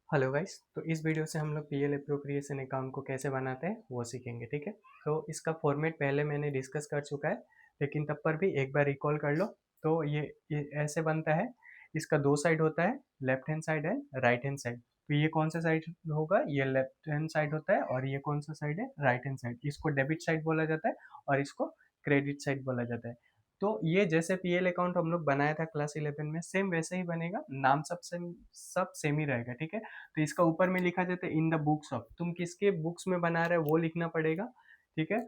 Hello guys. तो इस video से हम लोग पीएल एप्रोप्रिएशन अकाउंट को कैसे बनाते हैं वो सीखेंगे। ठीक है, तो इसका फॉर्मेट पहले मैंने डिस्कस कर चुका है, लेकिन तब पर भी एक बार रिकॉल कर लो। तो ये ऐसे बनता है। इसका दो साइड होता है, लेफ्ट हैंड साइड है, राइट हैंड साइड। तो ये कौन सा साइड होगा? ये लेफ्ट हैंड साइड होता है। और ये कौन सा साइड है? Right hand side. इसको डेबिट साइड बोला जाता है और इसको क्रेडिट साइड बोला जाता है। तो ये जैसे पीएल अकाउंट हम लोग बनाया था क्लास 11 में, सेम वैसे ही बनेगा। नाम सब सेम ही रहेगा। ठीक है, तो इसका ऊपर में लिखा जाता है इन द बुक्स ऑफ, तुम किसके बुक्स में बना रहे हो वो लिखना पड़ेगा। ठीक है,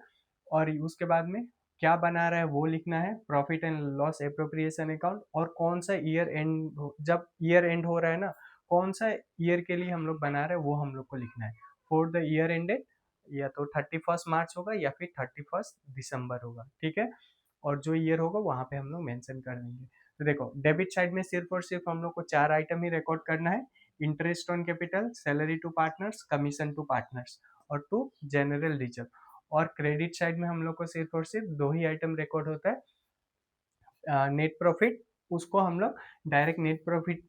और उसके बाद में क्या बना रहा है वो लिखना है, profit and loss appropriation account. और कौन सा ईयर एंड, जब ईयर एंड हो रहा है ना, कौन सा ईयर के लिए हम लोग बना रहे हैं वो हम लोग को लिखना है। फॉर द ईयर एंडेड, या तो 31 मार्च होगा या फिर 31 दिसंबर होगा। ठीक है, और जो ईयर होगा वहां पे हम लोग मेंशन कर देंगे। तो देखो, डेबिट साइड में सिर्फ और सिर्फ हम लोग को चार आइटम ही रिकॉर्ड करना है: interest on capital, salary to partners, commission to partners और टू जनरल रिजर्व। और क्रेडिट साइड में हम लोग को सिर्फ और सिर्फ दो ही आइटम रिकॉर्ड होता है: नेट प्रॉफिट, उसको हम लोग डायरेक्ट नेट प्रॉफिट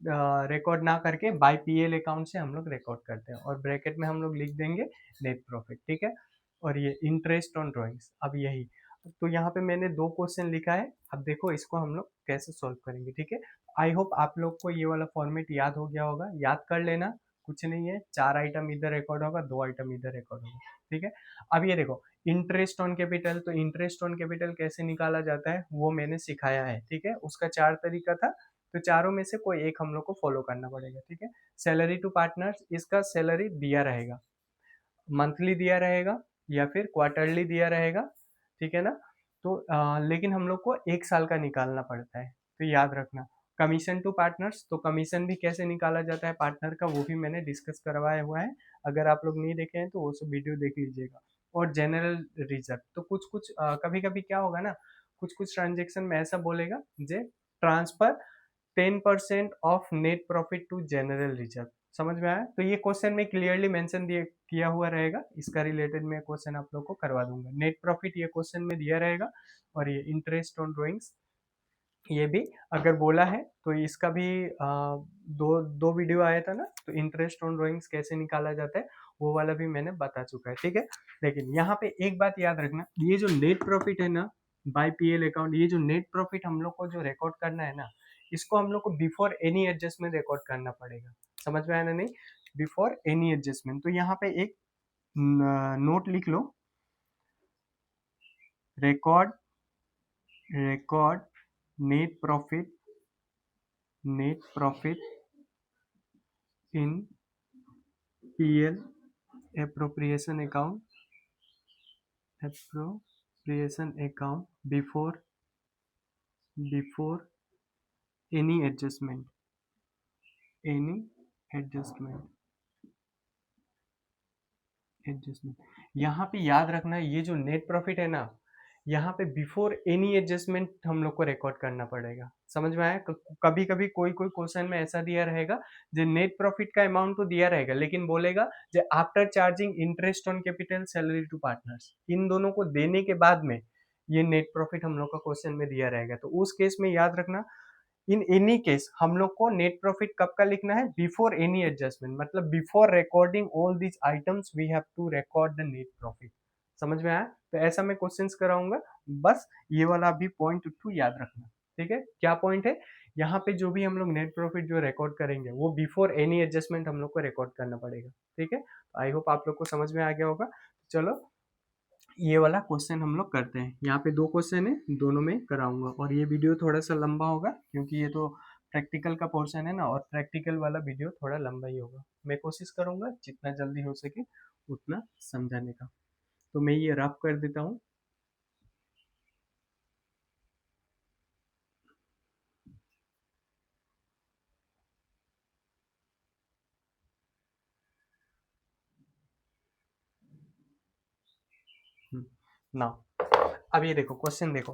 रिकॉर्ड ना करके बाय पीएल अकाउंट से हम लोग रिकॉर्ड करते हैं, और ब्रैकेट में हम लोग लिख देंगे नेट प्रॉफिट। ठीक है, और ये इंटरेस्ट ऑन ड्रॉइंग्स। अब यही, तो यहाँ पे मैंने दो क्वेश्चन लिखा है। अब देखो इसको हम लोग कैसे सॉल्व करेंगे। ठीक है, आई होप आप लोग को ये वाला फॉर्मेट याद हो गया होगा। याद कर लेना, कुछ नहीं है, चार आइटम इधर रिकॉर्ड होगा, दो आइटम इधर रिकॉर्ड होगा। ठीक है, अब ये देखो, इंटरेस्ट ऑन कैपिटल। तो इंटरेस्ट ऑन कैपिटल कैसे निकाला जाता है वो मैंने सिखाया है। ठीक है, उसका चार तरीका था, तो चारों में से कोई एक हम लोग को फॉलो करना पड़ेगा। ठीक है, सैलरी टू पार्टनर्स, इसका सैलरी दिया रहेगा, मंथली दिया रहेगा या फिर क्वार्टरली दिया रहेगा। ठीक है ना, तो लेकिन हम लोग को एक साल का निकालना पड़ता है, तो याद रखना। कमीशन टू पार्टनर्स, तो कमीशन भी कैसे निकाला जाता है पार्टनर का, वो भी मैंने डिस्कस करवाया हुआ है। अगर आप लोग नहीं देखे हैं तो वो सब वीडियो देख लीजिएगा। और जनरल रिजर्व, तो कुछ कुछ कभी कभी क्या होगा ना, कुछ कुछ ट्रांजेक्शन में ऐसा बोलेगा जे transfer 10% of net profit to general reserve. समझ में आया? तो ये क्वेश्चन में क्लियरली मेंशन दिया किया हुआ रहेगा। इसका रिलेटेड मैं क्वेश्चन आप लोग को करवा दूंगा। नेट प्रॉफिट ये क्वेश्चन में दिया रहेगा, और ये इंटरेस्ट ऑन ड्राइंग्स ये भी अगर बोला है तो इसका भी दो दो वीडियो आया था ना, तो इंटरेस्ट ऑन ड्राइंग्स कैसे निकाला जाता है वो वाला भी मैंने बता चुका है। ठीक है, लेकिन यहाँ पे एक बात याद रखना, ये जो नेट प्रॉफिट है ना बाय पीएल अकाउंट, ये जो नेट प्रॉफिट हम लोग को जो रिकॉर्ड करना है ना, इसको हम लोग को बिफोर एनी एडजस्टमेंट रिकॉर्ड करना पड़ेगा। समझ में आया ना? नहीं, बिफोर एनी एडजस्टमेंट। तो यहाँ पे एक नोट लिख लो: record record net profit in PL appropriation account before any adjustment adjustment. यहाँ पे याद रखना, ये जो नेट प्रॉफिट है ना, यहाँ पे बिफोर एनी एडजस्टमेंट हम लोग को रिकॉर्ड करना पड़ेगा। समझ में आया? कभी कभी कोई कोई क्वेश्चन में ऐसा दिया रहेगा जो नेट प्रॉफिट का अमाउंट तो दिया रहेगा, लेकिन बोलेगा जो after charging interest on capital, salary to partners, इन दोनों को देने के बाद में ये नेट प्रॉफिट हम लोग का क्वेश्चन में दिया रहेगा। तो उस केस में याद रखना, इन एनी केस हम लोग को नेट प्रॉफिट कब का लिखना है? बिफोर एनी एडजस्टमेंट, मतलब before recording all these items we have to record the net profit. समझ में आया? तो ऐसा मैं क्वेश्चंस कराऊंगा, बस ये वाला भी पॉइंट टू याद रखना। ठीक है, क्या पॉइंट है? यहाँ पे जो भी हम लोग नेट प्रॉफिट जो रिकॉर्ड करेंगे वो बिफोर एनी एडजस्टमेंट हम लोग को रिकॉर्ड करना पड़ेगा। ठीक है, आई होप आप लोग को समझ में आ गया होगा। चलो, ये वाला क्वेश्चन हम लोग करते हैं। यहाँ पे दो क्वेश्चन है, दोनों में कराऊंगा, और ये वीडियो थोड़ा सा लंबा होगा क्योंकि ये तो प्रैक्टिकल का पोर्शन है ना, और प्रैक्टिकल वाला वीडियो थोड़ा लंबा ही होगा। मैं कोशिश करूंगा जितना जल्दी हो सके उतना समझाने का। तो मैं ये रफ कर देता हूँ। ना, अब ये देखो क्वेश्चन देखो: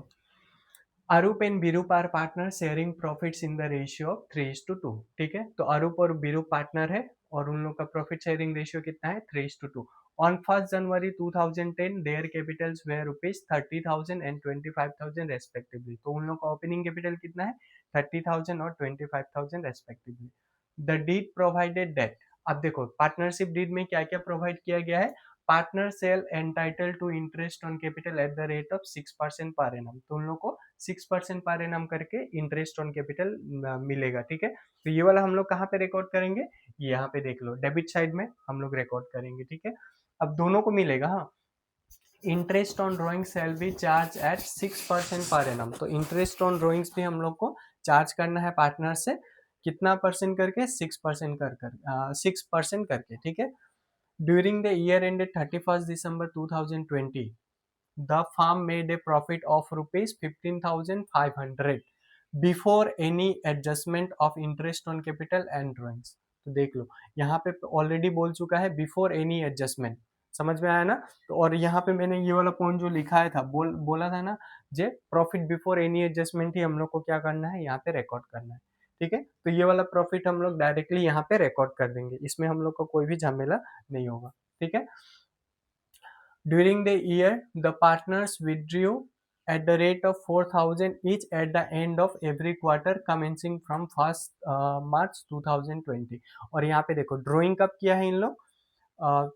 Arup and Birup are partner sharing profits in the ratio of 3:2। ठीक है, तो अरूप और बिरूप पार्टनर है और उन लोग का प्रॉफिट शेयरिंग रेशियो कितना है? 3:2। On 1 January 2010 their capitals were ₹30,000 and 25,000 respectively. तो उन लोग का ओपनिंग कैपिटल कितना है? 30,000 और 25,000 respectively. The deed provided date, अब देखो पार्टनरशिप डीड में क्या क्या प्रोवाइड किया गया है, partner shall entitle to interest on capital at the rate of 6% per annum, तो उन लोग को 6% पर एनम करके इंटरेस्ट ऑन कैपिटल मिलेगा, ठीक है। तो ये वाला हम लोग कहाँ पे रिकॉर्ड करेंगे, यहाँ पे देख लो डेबिट साइड में हम लोग रिकॉर्ड करेंगे, ठीक है। अब दोनों को मिलेगा, हाँ। Interest on drawing shall be charge at 6% per annum, तो इंटरेस्ट ऑन ड्रॉइंग्स भी हम लोग को चार्ज करना है पार्टनर से, कितना परसेंट करके, 6% कर 6% करके, ठीक है। During the year ended 31 December 2020 the firm made a profit of rupees 15,500 before any adjustment of interest on capital and drawings। तो देख लो यहाँ पे ऑलरेडी बोल चुका है बिफोर एनी एडजस्टमेंट, समझ में आया ना। तो और यहाँ पे मैंने ये वाला पॉइंट जो लिखा है था बोला था ना, जे प्रॉफिट बिफोर एनी एडजस्टमेंट ही हम लोग को क्या करना है, यहाँ पे रिकॉर्ड करना है, ठीक है। तो ये वाला प्रॉफिट हम लोग डायरेक्टली यहाँ पे रिकॉर्ड कर देंगे, इसमें हम लोग को कोई भी झमेला नहीं होगा, ठीक है। During the year, the partners withdrew at the rate of 4,000 each at the end of every quarter commencing from 1 March 2020। और यहाँ पे देखो ड्रॉइंग कब किया है इन लोग,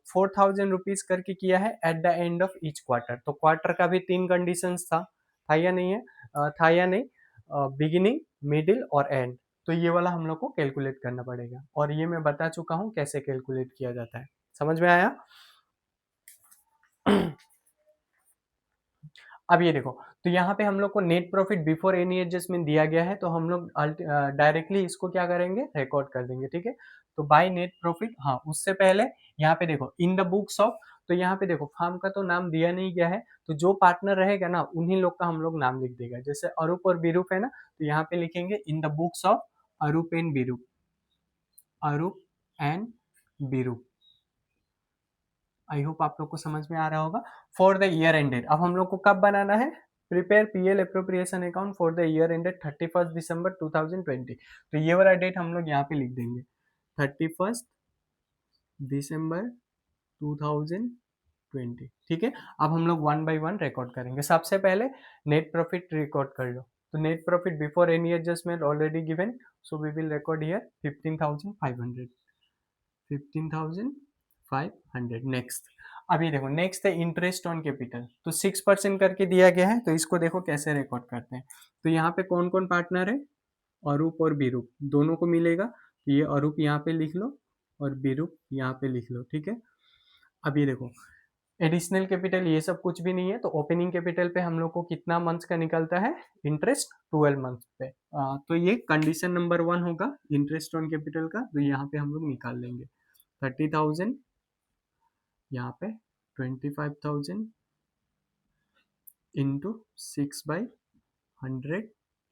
4,000 रुपीज करके किया है eight the end of each quarter. तो क्वार्टर का भी 3 कंडीशंस था या नहीं है, था या नहीं, बिगिनिंग, मिडिल और एंड। तो ये वाला हम लोग को कैलकुलेट करना पड़ेगा, और ये मैं बता चुका हूँ कैसे कैलकुलेट किया जाता है, समझ में आया। अब ये देखो, तो यहाँ पे हम लोग को net profit before any adjustment दिया गया है, तो हम लोग डायरेक्टली इसको क्या करेंगे, रिकॉर्ड कर देंगे, ठीक है। तो बाय नेट प्रॉफिट, हाँ उससे पहले यहाँ पे देखो इन द बुक्स ऑफ, तो यहाँ पे देखो फार्म का तो नाम दिया नहीं गया है, तो जो पार्टनर रहेगा ना उन्हीं लोग का हम लोग नाम लिख देगा। जैसे अरूप और बीरूप है ना, तो यहाँ पे लिखेंगे in the books of Arup and Birup, Arup and Birup. I hope आप लोग को समझ में आ रहा होगा। फॉर द ईयर एंडेड, अब हम लोग को कब बनाना है, prepare PL appropriation account for the year ended 31 December 2020। तो ये वाला डेट हम लोग यहाँ पे लिख देंगे 31 December 2020, ठीक है। अब हम लोग 1 by 1 रिकॉर्ड करेंगे। सबसे पहले नेट प्रॉफिट रिकॉर्ड कर लो, तो net profit before any adjustment already given, so we will record here 15,500, 15,500। Next, अभी देखो नेक्स्ट है इंटरेस्ट ऑन कैपिटल, तो 6% करके दिया गया है, तो इसको देखो कैसे रिकॉर्ड करते हैं। तो यहाँ पे कौन कौन पार्टनर है, अरूप और बीरूप दोनों को मिलेगा, तो ये अरूप यहाँ पे लिख लो और बीरूप यहाँ पे लिख लो, ठीक है। अब ये देखो एडिशनल कैपिटल ये सब कुछ भी नहीं है, तो ओपनिंग कैपिटल पे हम लोग को कितना मंथ्स का निकलता है इंटरेस्ट, 12 मंथ पे। तो ये कंडीशन नंबर 1 होगा इंटरेस्ट ऑन कैपिटल का, तो यहाँ पे हम लोग निकाल लेंगे 30,000, यहाँ पे 25,000 इंटू 6/100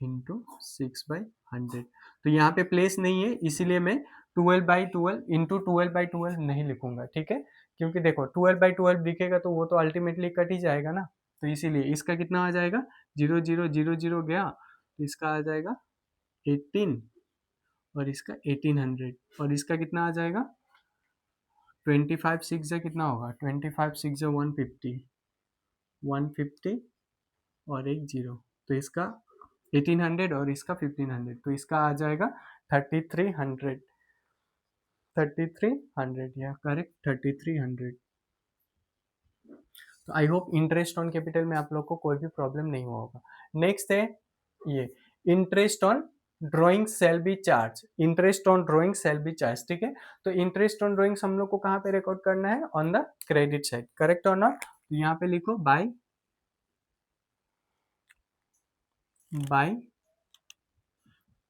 इंटू 6/100। तो यहाँ पे प्लेस नहीं है, इसीलिए मैं 12/12 इंटू 12/12 नहीं लिखूंगा, ठीक है। क्योंकि देखो 12/12 दिखेगा तो वो तो अल्टीमेटली कट ही जाएगा ना, तो इसीलिए इसका कितना आ जाएगा, 0000 गया, तो इसका आ जाएगा 18, और इसका 1800, और इसका कितना आ जाएगा 25 6 कितना होगा, 25 6 150, 150 और एक जीरो, तो इसका 1800 और इसका 1500, तो इसका आ जाएगा 3300, 3300 या करेक्ट 3300। तो I hope interest on capital में आप लोग को कोई भी प्रॉब्लम नहीं हुआ होगा। नेक्स्ट है ये interest on drawing shall be charge, interest on drawing shall be charge, ठीक है। तो इंटरेस्ट ऑन ड्रॉइंग्स हम लोग को कहाँ पे रिकॉर्ड करना है, on the credit side, correct और नॉट। तो यहाँ पे लिखो bye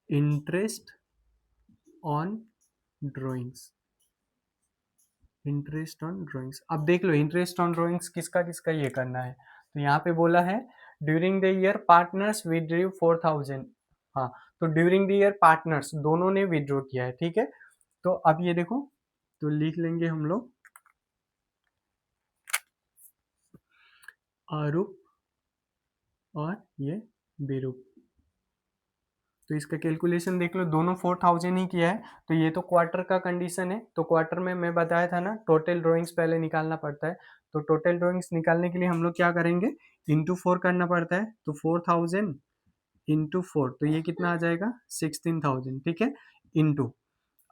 interest on drawings, interest on drawings. अब देख लो इंटरेस्ट ऑन ड्रॉइंग्स किसका किसका ये करना है, तो यहाँ पे बोला है during the year partners withdraw 4,000, हाँ। तो ड्यूरिंग द ईयर पार्टनर्स दोनों ने विड्रॉ किया है, ठीक है। तो अब ये देखो, तो लिख लेंगे हम लोग अरूप और ये बीरूप। तो इसका कैलकुलेशन देख लो, दोनों 4,000 ही किया है, तो ये तो क्वार्टर का कंडीशन है, तो क्वार्टर में मैं बताया था ना टोटल ड्राइंग्स पहले निकालना पड़ता है। तो टोटल ड्राइंग्स निकालने के लिए हम लोग क्या करेंगे, इंटू 4 करना पड़ता है, तो 4,000 इंटू 4, तो ये कितना आ जाएगा 16,000, ठीक है। इंटू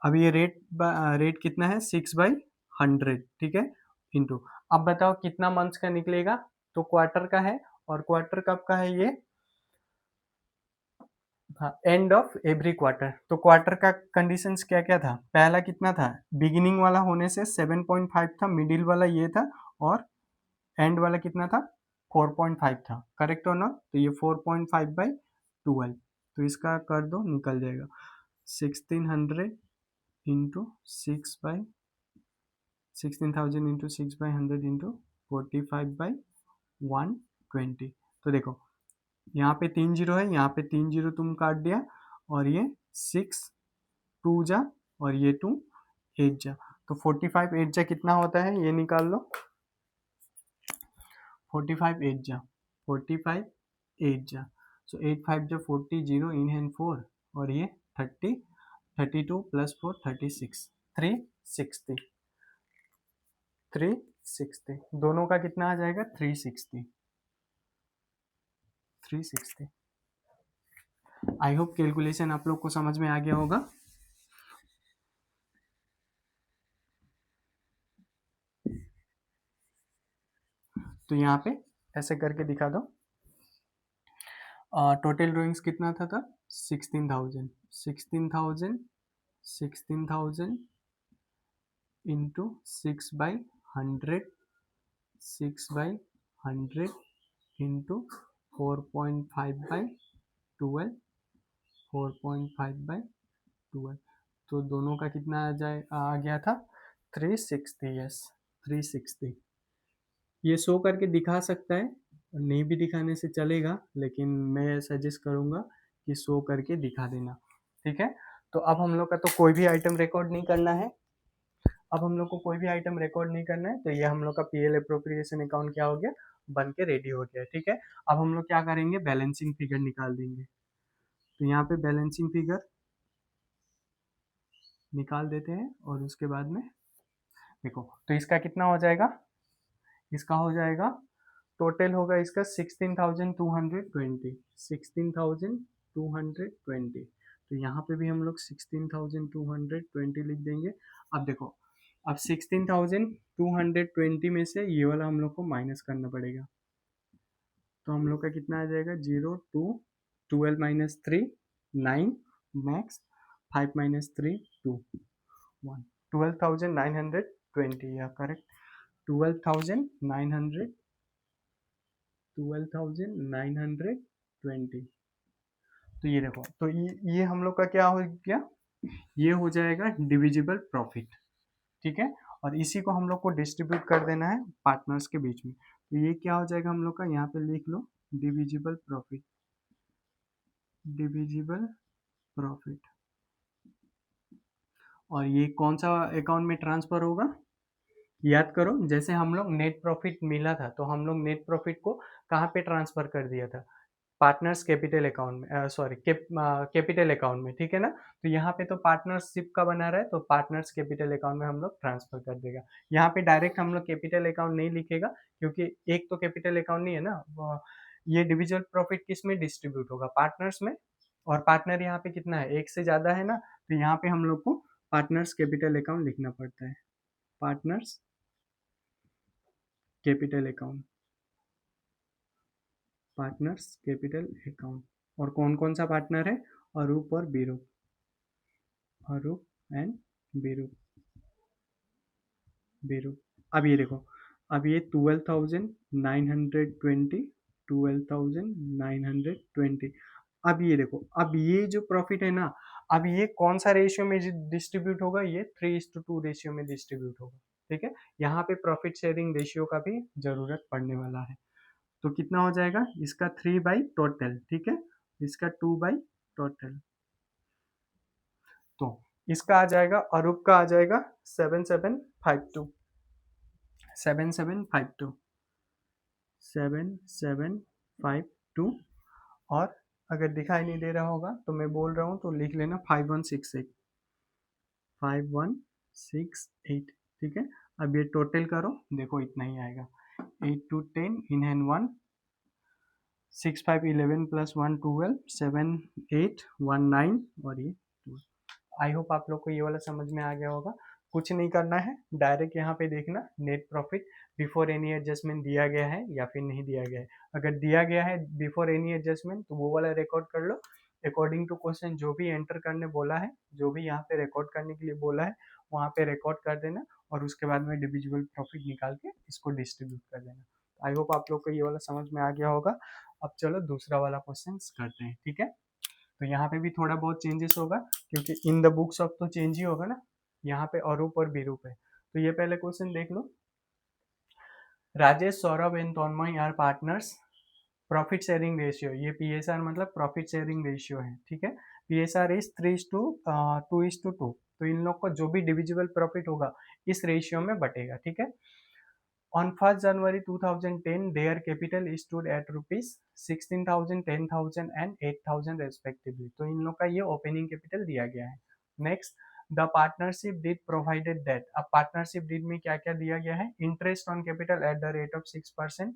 अब ये रेट कितना है 6/100, ठीक है, इंटू, अब बताओ कितना मंथ्स का निकलेगा, तो क्वार्टर का है, और क्वार्टर कब का है ये, हाँ, एंड ऑफ एवरी क्वार्टर। तो क्वार्टर का कंडीशंस क्या क्या था, पहला कितना था, बिगिनिंग वाला होने से 7.5 था, मिडिल वाला ये था, और एंड वाला कितना था 4.5 था, करेक्ट और नॉट, तो ये 4.5/12, तो इसका कर दो, निकल जाएगा 1600 इंटू 16,000 इंटू 6/100 इंटू 45/120। तो देखो यहाँ पे 3 जीरो है, यहाँ पे 3 जीरो तुम काट दिया, और ये 6 2 जा, और ये 2 8 जा, तो 45 8 जा कितना होता है, ये निकाल लो, 45 8 जा, 45 8 जा, सो 8 5 जा 40, जीरो इन हैंड 4, और ये 30, 32 प्लस 4 36, 360, 360, दोनों का कितना आ जाएगा 360, 360। आई होप कैलकुलेशन आप लोग को समझ में आ गया होगा। तो यहाँ पे ऐसे करके दिखा दो, टोटल ड्राइंग्स कितना था 16,000, 16,000, 16,000 इंटू 6/100, 6/100 इंटू 4.5/12, 4.5/12, तो दोनों का कितना आ गया था 360, यस 360। ये शो करके दिखा सकता है, नहीं भी दिखाने से चलेगा, लेकिन मैं सजेस्ट करूंगा कि शो करके दिखा देना, ठीक है। तो अब हम लोग का तो कोई भी आइटम रिकॉर्ड नहीं करना है, अब हम लोग को कोई भी आइटम रिकॉर्ड नहीं करना है, तो ये हम लोग का पीएल अप्रोप्रिएशन अकाउंट क्या हो गया, बन के रेडी हो गया, ठीक है। अब हम लोग क्या करेंगे, बैलेंसिंग फिगर निकाल देंगे, तो यहाँ पे बैलेंसिंग फिगर निकाल देते हैं, और उसके बाद में देखो, तो इसका कितना हो जाएगा, इसका हो जाएगा, टोटल होगा इसका 16,220, 16,220, तो यहाँ पे भी हम लोग 16,220 लिख देंगे। अब देखो, अब 16,220 में से ये वाला हम लोग को माइनस करना पड़ेगा, तो हम लोग का कितना आ जाएगा, 0 2 12 माइनस 3 9 मैक्स, 5 माइनस 3 2 1, 12,920, या करेक्ट, 12,900, 12,920। तो ये देखो, तो ये हम लोग का क्या हो गया, ये हो जाएगा डिविजिबल प्रॉफिट, ठीक है, और इसी को हम लोग को डिस्ट्रीब्यूट कर देना है पार्टनर्स के बीच में, तो ये क्या हो जाएगा हम लोग का, यहाँ पे लिख लो डिविजिबल प्रॉफिट, डिविजिबल प्रॉफिट, और ये कौन सा अकाउंट में ट्रांसफर होगा, याद करो, जैसे हम लोग नेट प्रॉफिट मिला था, तो हम लोग नेट प्रॉफिट को कहाँ पे ट्रांसफर कर दिया था, पार्टनर्स कैपिटल अकाउंट में, सॉरी कैपिटल अकाउंट में, ठीक है ना। तो यहाँ पे तो पार्टनरशिप का बना रहा है, तो पार्टनर्स कैपिटल अकाउंट में हम लोग ट्रांसफर कर देगा, यहाँ पे डायरेक्ट हम लोग कैपिटल अकाउंट नहीं लिखेगा, क्योंकि एक तो कैपिटल अकाउंट नहीं है ना, ये डिविजुअल प्रॉफिट किस में डिस्ट्रीब्यूट होगा, पार्टनर्स में, और पार्टनर यहाँ पे कितना है, एक से ज़्यादा है ना, तो यहाँ पे हम लोग को पार्टनर्स कैपिटल अकाउंट लिखना पड़ता है, partners capital account, partners capital account, और कौन कौन सा पार्टनर है, अरूप और बीरूप, अरूप एंड बीरूप, बीरूप। अब ये देखो, अब ये 12,920, 12,920, अब ये देखो, अब ये जो प्रॉफिट है ना, अब ये कौन सा रेशियो में डिस्ट्रीब्यूट होगा, ये 3:2 रेशियो में डिस्ट्रीब्यूट होगा, ठीक है। यहाँ पे प्रॉफिट शेयरिंग रेशियो का भी जरूरत पड़ने वाला है, तो कितना हो जाएगा, इसका 3/टोटल, ठीक है, इसका 2/टोटल, तो इसका आ जाएगा, अरूप का आ जाएगा 7752, 7752, 7752, और अगर दिखाई नहीं दे रहा होगा तो मैं बोल रहा हूँ तो लिख लेना 5168, 5168, ठीक है। अब ये टोटल करो, देखो इतना ही आएगा, 8 2 10 इन हैंड 1, 6 5 11 प्लस 1 12, 7 8 1 9, और ये 2, आई होप आप लोग को ये वाला समझ में आ गया होगा। कुछ नहीं करना है, डायरेक्ट यहाँ पे देखना net profit before any adjustment दिया गया है या फिर नहीं दिया गया है। अगर दिया गया है बिफोर एनी एडजस्टमेंट तो वो वाला रिकॉर्ड कर लो। अकॉर्डिंग टू क्वेश्चन जो भी एंटर करने बोला है, जो भी यहाँ पे रिकॉर्ड करने के लिए बोला है वहाँ पे रिकॉर्ड कर देना, और उसके बाद में डिविजिबल प्रॉफिट निकाल के इसको डिस्ट्रीब्यूट कर देना। आई होप आप लोग को ये वाला समझ में आ गया होगा। अब चलो दूसरा वाला क्वेश्चन करते हैं, ठीक है। तो यहाँ पे भी थोड़ा बहुत चेंजेस होगा, क्योंकि इन द बुक्स ऑफ तो चेंज ही होगा ना, यहाँ पे अरूप और बिरूप है। तो ये पहले क्वेश्चन देख लो। Rajesh, Saurabh and Tanmay are partners, profit sharing ratio, ये पीएसआर मतलब प्रॉफिट शेयरिंग रेशियो है, ठीक है। पीएसआर इज 3:2:2, तो इन लोग को जो भी डिविजिबल प्रॉफिट होगा इस रेशियो में बटेगा, ठीक है। On 1st January 2010, their capital stood at rupees 16,000, 10,000 and 8,000 respectively. तो इन लोग का ये ओपनिंग कैपिटल दिया गया है। Next, the partnership did provided that, अब पार्टनरशिप डिड में क्या क्या दिया गया है, interest on capital at the rate of 6%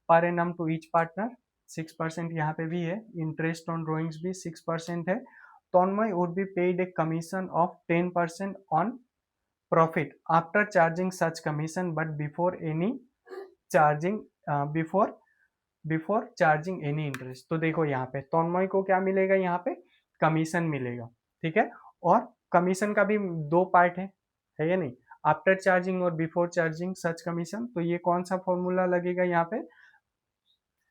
per annum to each partner, 6% यहाँ पे भी है, इंटरेस्ट ऑन ड्रॉइंग्स भी 6% है। Tanmay would be paid a commission of 10% on profit after charging such commission but before any charging before charging any interest। तो देखो यहाँ पे तन्मय को क्या मिलेगा, यहाँ पे कमीशन मिलेगा, ठीक है। और कमीशन का भी दो पार्ट है या नहीं, आफ्टर चार्जिंग और बिफोर चार्जिंग सच कमीशन। तो ये कौन सा फॉर्मूला लगेगा यहाँ पे,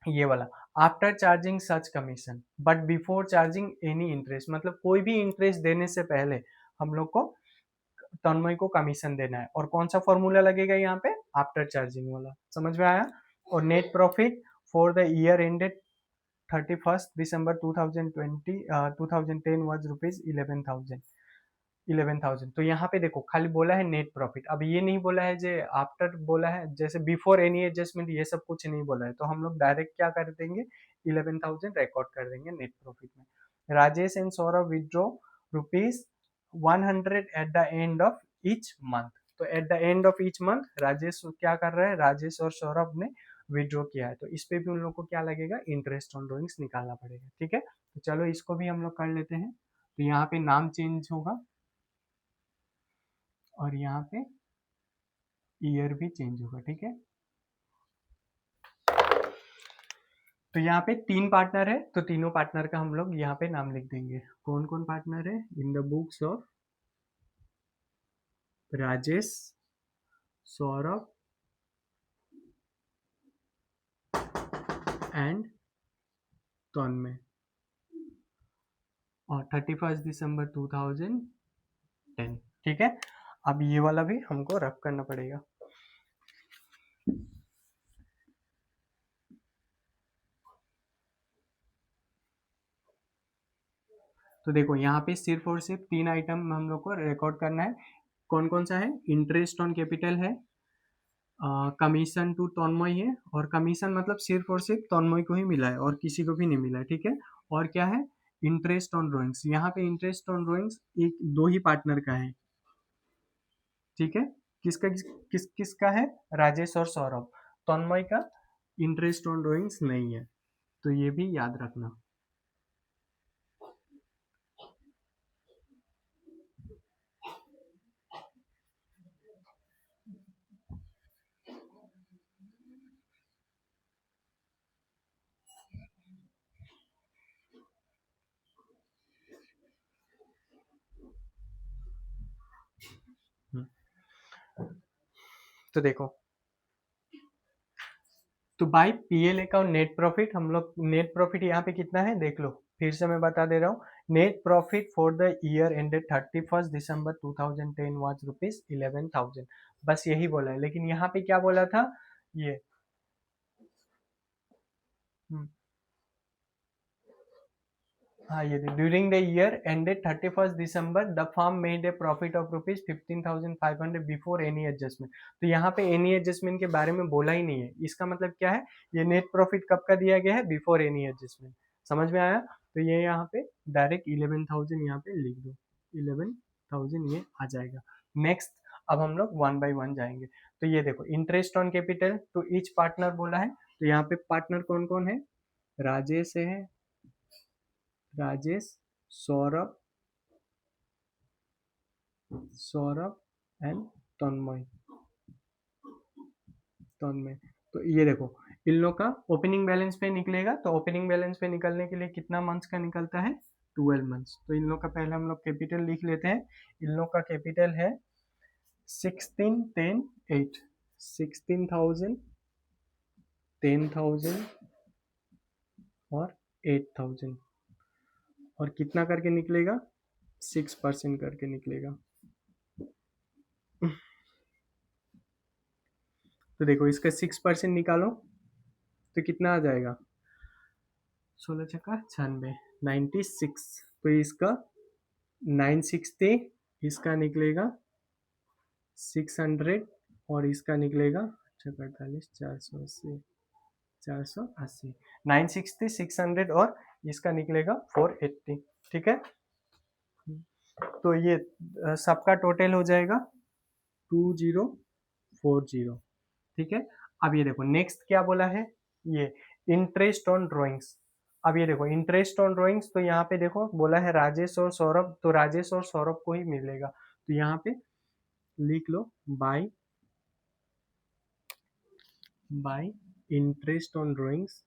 ये वाला, after charging such commission but before charging any interest, मतलब कोई भी इंटरेस्ट देने से पहले हम लोग को तन्मय को कमीशन देना है। और कौन सा फॉर्मूला लगेगा यहाँ पे, आफ्टर चार्जिंग वाला, समझ में आया। और net profit for the year ended 31st December 2010 was rupees 11,000। तो यहाँ पे देखो खाली बोला है नेट प्रॉफिट, अब ये नहीं बोला है जे आफ्टर बोला है, जैसे बिफोर एनी एडजस्टमेंट ये सब कुछ नहीं बोला है, तो हम लोग डायरेक्ट क्या कर देंगे 11,000 रिकॉर्ड कर देंगे नेट प्रॉफिट में। Rajesh and Saurabh withdraw rupees 100 at the end of each month. तो at the end of each month Rajesh क्या कर रहा है, राजेश और सौरभ ने विड्रॉ किया है, तो इस पे भी उन लोग को क्या लगेगा, इंटरेस्ट ऑन ड्रॉइंग्स निकालना पड़ेगा, ठीक है। तो चलो इसको भी हम लोग कर लेते हैं। तो यहाँ पे नाम चेंज होगा और यहाँ पे ईयर भी चेंज होगा, ठीक है। तो यहाँ पे 3 पार्टनर है, तो तीनों पार्टनर का हम लोग यहाँ पे नाम लिख देंगे। कौन कौन पार्टनर है, in the books of Rajesh, Saurabh and Tanmay, और 31st December 2010, ठीक है। अब ये वाला भी हमको रफ करना पड़ेगा। तो देखो यहाँ पे सिर्फ और सिर्फ 3 आइटम हम लोग को रिकॉर्ड करना है। कौन कौन सा है, इंटरेस्ट ऑन कैपिटल है, कमीशन टू तन्मय है, और कमीशन मतलब सिर्फ और सिर्फ तन्मय को ही मिला है और किसी को भी नहीं मिला है, ठीक है। और क्या है, इंटरेस्ट ऑन ड्रॉइंग्स, यहाँ पे इंटरेस्ट ऑन ड्रॉइंग्स एक दो ही पार्टनर का है, ठीक है। किसका किसका है, राजेश और सौरभ। तन्मय का इंटरेस्ट ऑन ड्रॉइंग्स नहीं है, तो ये भी याद रखना। तो देखो, तो by PL account net profit, हम लोग नेट प्रॉफिट यहाँ पे कितना है देख लो, फिर से मैं बता दे रहा हूँ। Net profit for the year ended 31st December 2010 was rupees 11,000, बस यही बोला है। लेकिन यहाँ पे क्या बोला था, ये हाँ ये during the year ended 31st December the firm made a profit of rupees 15,500 before any adjustment. तो यहाँ पे एनी एडजस्टमेंट के बारे में बोला ही नहीं है, इसका मतलब क्या है, ये नेट प्रॉफिट कब का दिया गया है, बिफोर एनी एडजस्टमेंट। समझ में आया। तो ये यहाँ पे डायरेक्ट 11,000 यहाँ पे लिख दो, 11,000 ये आ जाएगा। नेक्स्ट, अब हम लोग वन बाई वन जाएंगे। तो ये देखो, interest on capital to each partner बोला है, तो यहाँ पे पार्टनर कौन कौन है, राजेश है, राजेश, सौरभ सौरभ एंड तन्मय। तन्मय, तो ये देखो इन लोग का ओपनिंग बैलेंस पे निकलेगा, तो ओपनिंग बैलेंस पे निकलने के लिए कितना मंथ्स का निकलता है, 12 मंथ्स। तो इन लोग का पहले हम लोग कैपिटल लिख लेते हैं। इन लोग का कैपिटल है 16, 10, 8, 16,000, 10,000 और 8,000, और कितना करके निकलेगा, 6% करके निकलेगा। तो देखो इसका 6% निकालो तो कितना आ जाएगा, 16 × 96, 96। तो इसका 960, इसका निकलेगा 600, और इसका निकलेगा 48, 480, 480, 960, 600 और इसका निकलेगा 480। ठीक है, तो ये सबका टोटल हो जाएगा 2040। ठीक है, अब ये देखो नेक्स्ट क्या बोला है, ये इंटरेस्ट ऑन ड्राइंग्स। अब ये देखो इंटरेस्ट ऑन ड्राइंग्स, तो यहाँ पे देखो बोला है राजेश और सौरभ, तो राजेश और सौरभ को ही मिलेगा। तो यहाँ पे लिख लो by interest on drawings,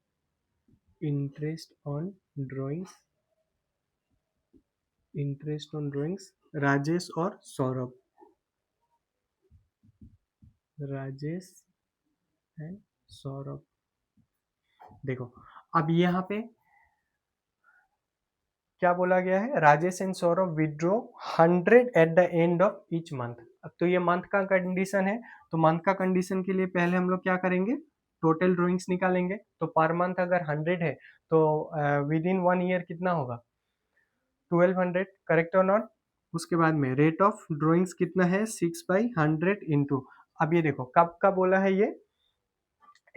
interest on drawings, interest on drawings Rajesh और सौरभ, राजेश एंड सौरभ। देखो अब यहाँ पे क्या बोला गया है, Rajesh and Saurabh withdraw 100 at the end of each month. अब तो ये मंथ का कंडीशन है, तो मंथ का कंडीशन के लिए पहले हम लोग क्या करेंगे, टोटल ड्राइंग्स निकालेंगे। तो पर मंथ अगर 100 है तो विद इन 1 ईयर कितना होगा, 1200, करेक्ट और नॉट। उसके बाद में रेट ऑफ ड्राइंग्स कितना है, 6/100 इंटू, अब ये देखो कब का बोला है ये,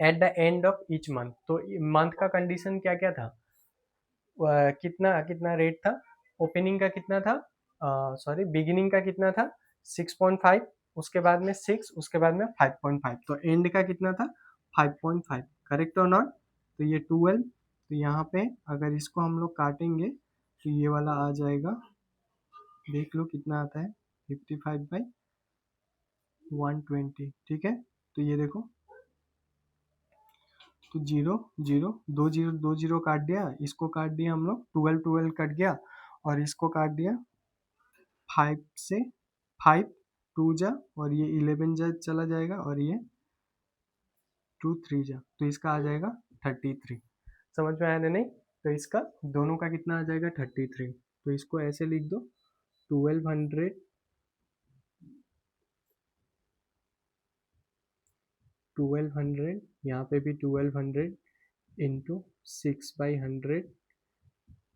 eight the end of each month. तो मंथ का कंडीशन क्या क्या था, कितना कितना रेट था, ओपनिंग का कितना था, सॉरी बिगिनिंग का कितना था 6.5, उसके बाद में 6, उसके बाद में 5.5, तो एंड का कितना था 5.5, करेक्ट और नॉट। तो ये 12, तो यहाँ पे अगर इसको हम लोग काटेंगे तो ये वाला आ जाएगा, देख लो कितना आता है, 55/120। ठीक है, तो ये देखो, तो 0 0, 2 0 काट दिया, इसको काट दिया हम लोग, 12 12 कट गया, और इसको काट दिया 5 से, 5 2 जा, और ये 11 जा चला जाएगा, और ये 2 3 जा, तो इसका आ जाएगा 33। समझ में आया ना, नहीं, तो इसका दोनों का कितना आ जाएगा 33। तो इसको ऐसे लिख दो, 1200, 1200, यहाँ पे भी 1200 इंटू 6/100,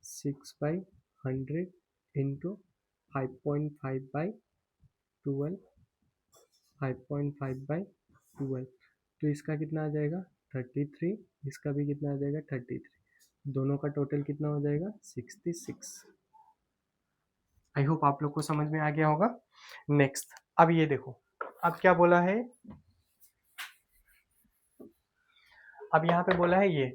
6/100 इंटू 5.5/12, 5.5/12, तो इसका कितना आ जाएगा 33, इसका भी कितना आ जाएगा 33, दोनों का टोटल कितना हो जाएगा 66। आई होप आप लोग को समझ में आ गया होगा। नेक्स्ट, अब ये देखो, अब क्या बोला है, अब यहाँ पे बोला है ये,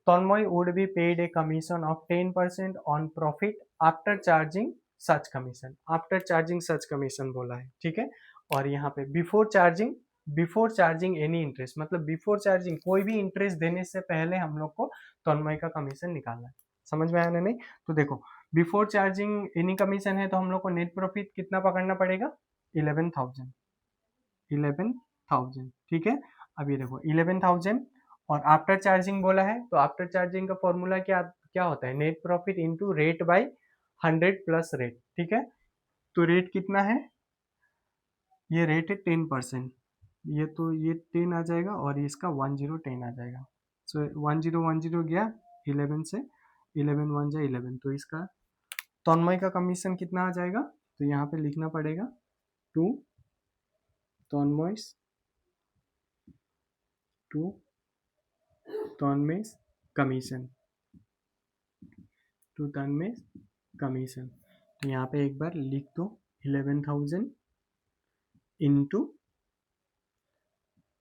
Tanmay would be paid a commission of 10% on profit after charging such commission, after charging such commission बोला है। ठीक है, और यहाँ पे बिफोर चार्जिंग एनी इंटरेस्ट, मतलब बिफोर चार्जिंग कोई भी इंटरेस्ट देने से पहले हम लोग को तन्मय का कमीशन निकालना है। समझ में आया ना, नहीं, तो देखो बिफोर चार्जिंग एनी कमीशन है, तो हम लोग को नेट प्रॉफिट कितना पकड़ना पड़ेगा, 11,000, 11,000। ठीक है, अब ये देखो 11,000, और आफ्टर चार्जिंग बोला है, तो आफ्टर चार्जिंग का फॉर्मूला क्या क्या होता है, net profit into rate by 100 plus rate. ठीक है, तो रेट कितना है, ये रेट है 10%, ये तो ये 10 आ जाएगा, और इसका 1010 आ जाएगा। सो 1010 गया 11 से, 11 1 जा 11, तो इसका तन्मय का कमीशन कितना आ जाएगा, तो यहाँ पे लिखना पड़ेगा to Tanmay, to Tanmay commission, to Tanmay commission. तो यहाँ पे एक बार लिख दो 11,000 इंटू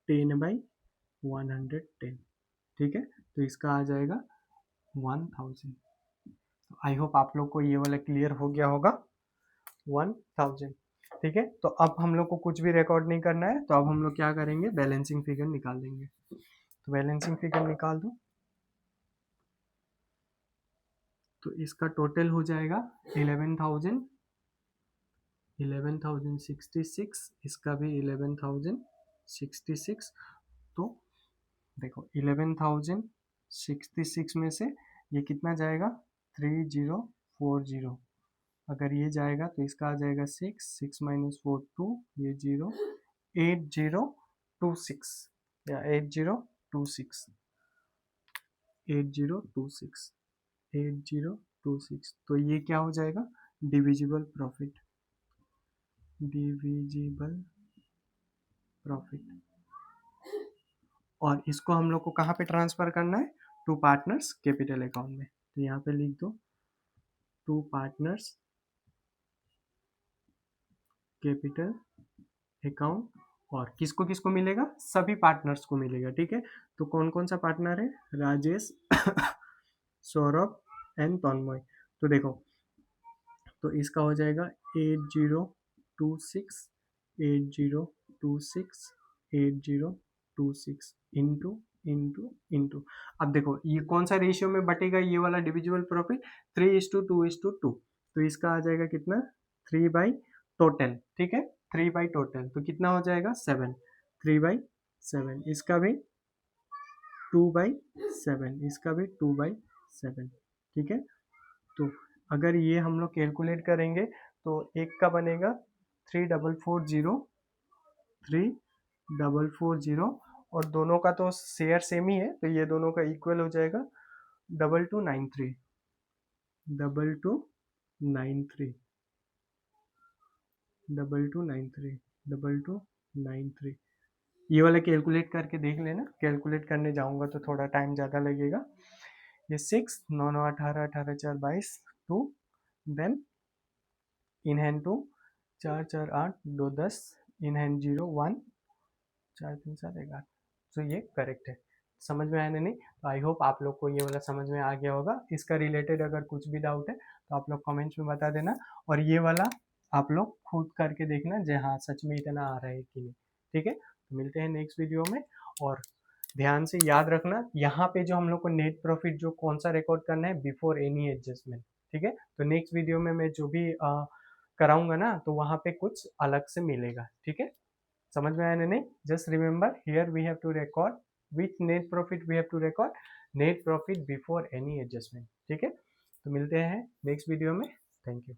10/110। ठीक है, तो इसका आ जाएगा 1,000। आई होप आप लोग को ये वाला क्लियर हो गया होगा, 1,000। ठीक है। तो अब हम लोग को कुछ भी रिकॉर्ड नहीं करना है, तो अब हम लोग क्या करेंगे, बैलेंसिंग फिगर निकाल देंगे। तो बैलेंसिंग फिगर निकाल दो, तो इसका टोटल हो जाएगा 11,066, इसका भी 11,066। तो देखो 11,066 में से ये कितना जाएगा, 3040। अगर ये जाएगा तो इसका आ जाएगा 6 माइनस 4 2, ये 0, 8026 या 8026, 8026, 8026। तो ये क्या हो जाएगा, डिविजिबल प्रॉफिट, डिविजिबल प्रॉफिट। और इसको हम लोग को कहाँ पे ट्रांसफर करना है, टू पार्टनर्स कैपिटल अकाउंट में। तो यहाँ पे लिख दो टू पार्टनर्स कैपिटल अकाउंट। और किसको किसको मिलेगा, सभी पार्टनर्स को मिलेगा, ठीक है। तो कौन कौन सा पार्टनर है, राजेश सौरभ एंड तन्मय। तो देखो, तो इसका हो जाएगा 8026, 8026, 8026 इंटू इंटू इंटू। अब देखो ये कौन सा रेशियो में बटेगा, ये वाला डिविजिबल प्रॉफिट 3:2:2। तो इसका आ जाएगा कितना, 3 बाई टोटल, ठीक है, 3 बाई टोटल। तो कितना हो जाएगा, 7, 3/7। इसका भी 2/7, इसका भी 2/7, ठीक है। तो अगर ये हम लोग कैलकुलेट करेंगे तो एक का बनेगा 3440, 3440, और दोनों का तो शेयर सेम ही है, तो ये दोनों का इक्वल हो जाएगा 2293, 2293, 2293, 2293। ये वाला कैलकुलेट करके देख लेना, कैलकुलेट करने जाऊंगा तो थोड़ा टाइम ज़्यादा लगेगा। ये 6 9 9 18 18 4 22 2, then in hand 2, 4 4 8 2 10, in hand 0 1, 4 3 7 11। तो ये करेक्ट है। समझ में आया नहीं, तो आई होप आप लोग को ये वाला समझ में आ गया होगा। इसका रिलेटेड अगर कुछ भी डाउट है तो आप लोग कमेंट्स में बता देना, और ये वाला आप लोग खुद करके देखना जे हाँ सच में इतना आ रहा है कि नहीं, ठीक है। तो मिलते हैं नेक्स्ट वीडियो में। और ध्यान से याद रखना, यहाँ पे जो हम लोग को नेट प्रॉफिट जो कौन सा रिकॉर्ड करना है, बिफोर एनी एडजस्टमेंट, ठीक है। तो नेक्स्ट वीडियो में मैं जो भी कराऊंगा ना, तो वहाँ पे कुछ अलग से मिलेगा, ठीक है। समझ में आया नहीं, just remember here we have to record with net profit, we have to record net profit before any adjustment, ठीक है। तो मिलते हैं नेक्स्ट वीडियो में, थैंक यू।